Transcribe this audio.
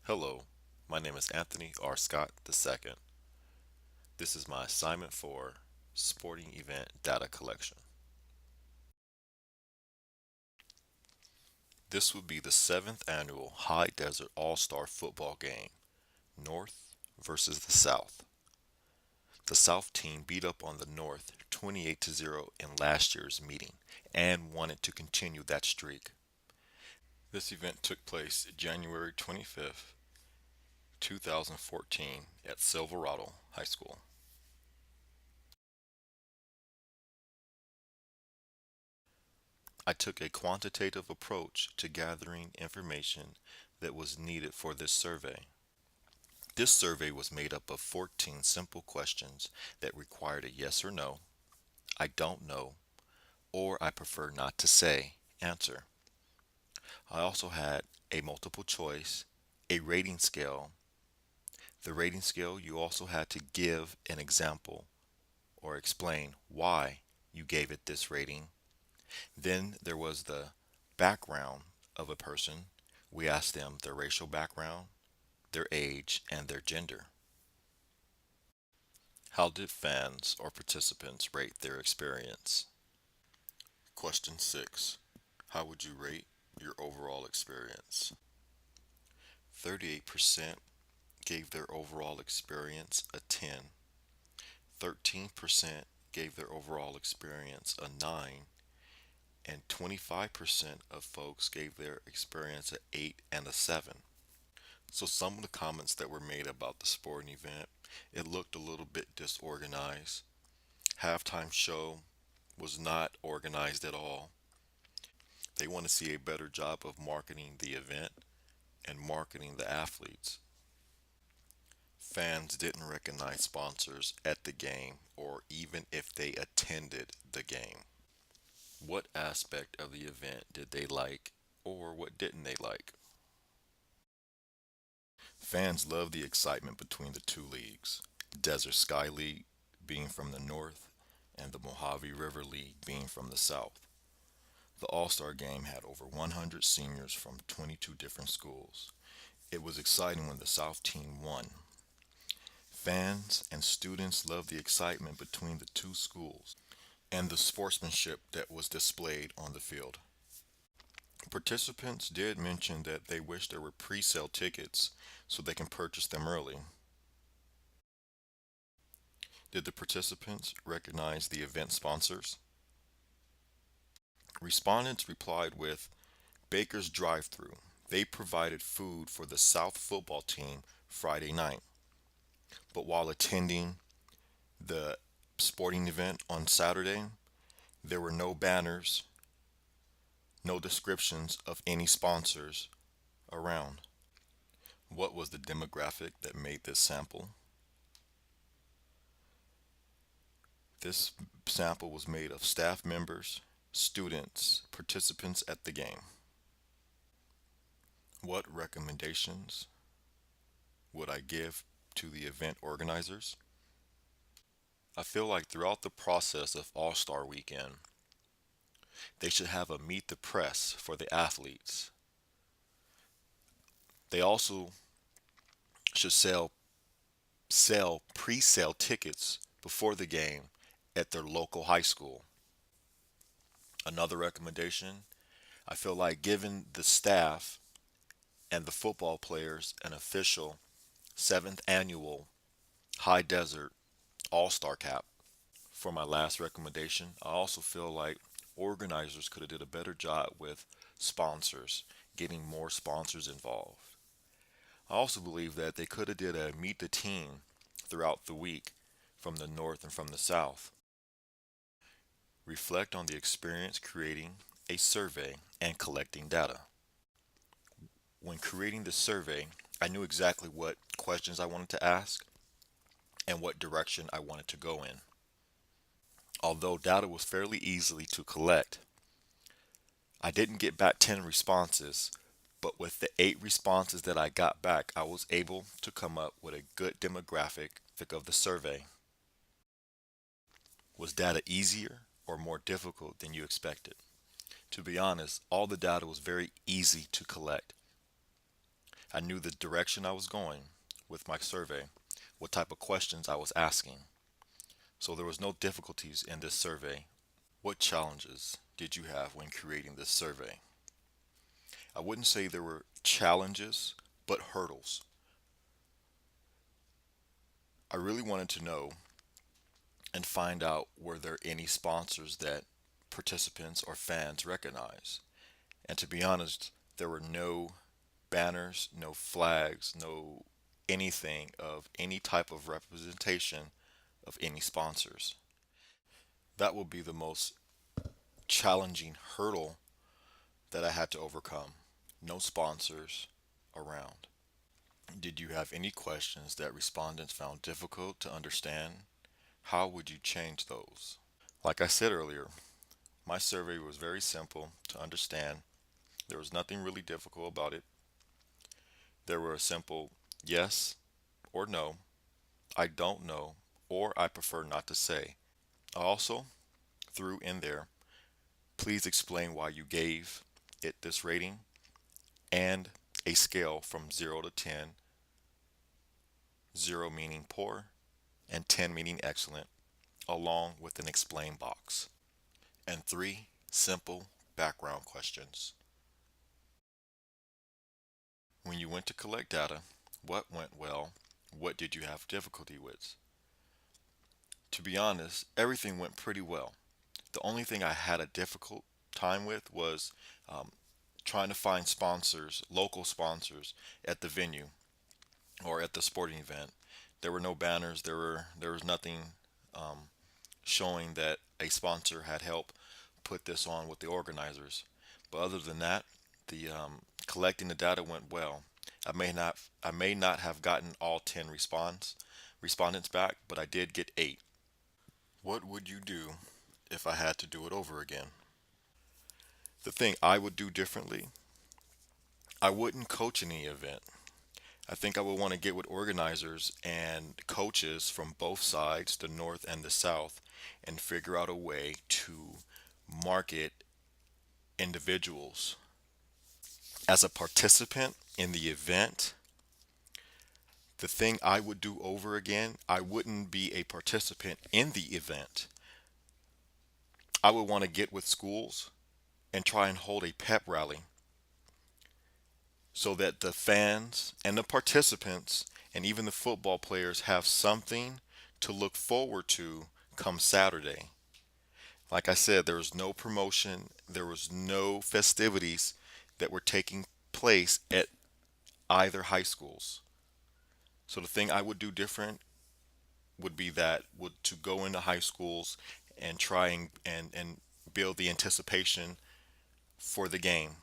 Hello, my name is Anthony R. Scott II. This is my assignment for sporting event data collection. This would be the 7th annual High Desert All-Star Football Game, North versus the South. The South team beat up on the North 28-0 in last year's meeting and wanted to continue that streak. This event took place January 25th, 2014 at Silverado High School. I took a quantitative approach to gathering information that was needed for this survey. This survey was made up of 14 simple questions that required a yes or no, I don't know, or I prefer not to say answer. I also had a multiple choice, a rating scale. The rating scale, you also had to give an example or explain why you gave it this rating. Then there was the background of a person. We asked them their racial background, their age, and their gender. How did fans or participants rate their experience? Question 6. How would you rate your overall experience? 38% gave their overall experience a 10. 13% gave their overall experience a 9. And 25% of folks gave their experience an 8 and a 7. So some of the comments that were made about the sporting event, it looked a little bit disorganized. Halftime show was not organized at all. They want to see a better job of marketing the event and marketing the athletes. Fans didn't recognize sponsors at the game or even if they attended the game. What aspect of the event did they like or what didn't they like? Fans love the excitement between the two leagues, Desert Sky League being from the north and the Mojave River League being from the south. The All-Star game had over 100 seniors from 22 different schools. It was exciting when the South team won. Fans and students loved the excitement between the two schools and the sportsmanship that was displayed on the field. Participants did mention that they wish there were pre-sale tickets so they can purchase them early. Did the participants recognize the event sponsors? Respondents replied with Baker's Drive-Thru. They provided food for the South football team Friday night. But while attending the sporting event on Saturday, there were no banners, no descriptions of any sponsors around. What was the demographic that made this sample? This sample was made of staff members, students, participants at the game. What recommendations would I give to the event organizers? I feel like throughout the process of All Star Weekend, they should have a meet the press for the athletes. They also should sell pre-sale tickets before the game at their local high school. Another recommendation, I feel like giving the staff and the football players an official 7th annual High Desert All-Star cap. For my last recommendation, I also feel like organizers could have did a better job with sponsors, getting more sponsors involved. I also believe that they could have did a meet the team throughout the week from the north and from the south. Reflect on the experience creating a survey and collecting data. When creating the survey, I knew exactly what questions I wanted to ask and what direction I wanted to go in. Although data was fairly easily to collect, I didn't get back 10 responses, but with the 8 responses that I got back, I was able to come up with a good demographic of the survey. Was data easier or more difficult than you expected? To be honest, all the data was very easy to collect. I knew the direction I was going with my survey, what type of questions I was asking. So there was no difficulties in this survey. What challenges did you have when creating this survey? I wouldn't say there were challenges, but hurdles. I really wanted to know and find out were there any sponsors that participants or fans recognize. And to be honest, there were no banners, no flags, no anything of any type of representation of any sponsors. That will be the most challenging hurdle that I had to overcome. No sponsors around. Did you have any questions that respondents found difficult to understand? How would you change those? Like I said earlier, my survey was very simple to understand. There was nothing really difficult about it. There were a simple yes or no, I don't know, or I prefer not to say. I also threw in there, please explain why you gave it this rating and a scale from 0 to 10, 0 meaning poor and 10 meaning excellent, along with an explain box. And three simple background questions. When you went to collect data, what went well? What did you have difficulty with? To be honest, everything went pretty well. The only thing I had a difficult time with was um, trying to find sponsors, local sponsors at the venue or at the sporting event. There were no banners. There was nothing showing that a sponsor had helped put this on with the organizers. But other than that, the collecting the data went well. I may not have gotten all 10 respondents back, but I did get 8. What would you do if I had to do it over again? The thing I would do differently, I wouldn't coach any event. I think I would want to get with organizers and coaches from both sides, the North and the South, and figure out a way to market individuals. As a participant in the event, the thing I would do over again, I wouldn't be a participant in the event. I would want to get with schools and try and hold a pep rally so that the fans and the participants and even the football players have something to look forward to come Saturday. Like I said, there was no promotion, there was no festivities that were taking place at either high schools. So the thing I would do different would be that would to go into high schools and try and build the anticipation for the game.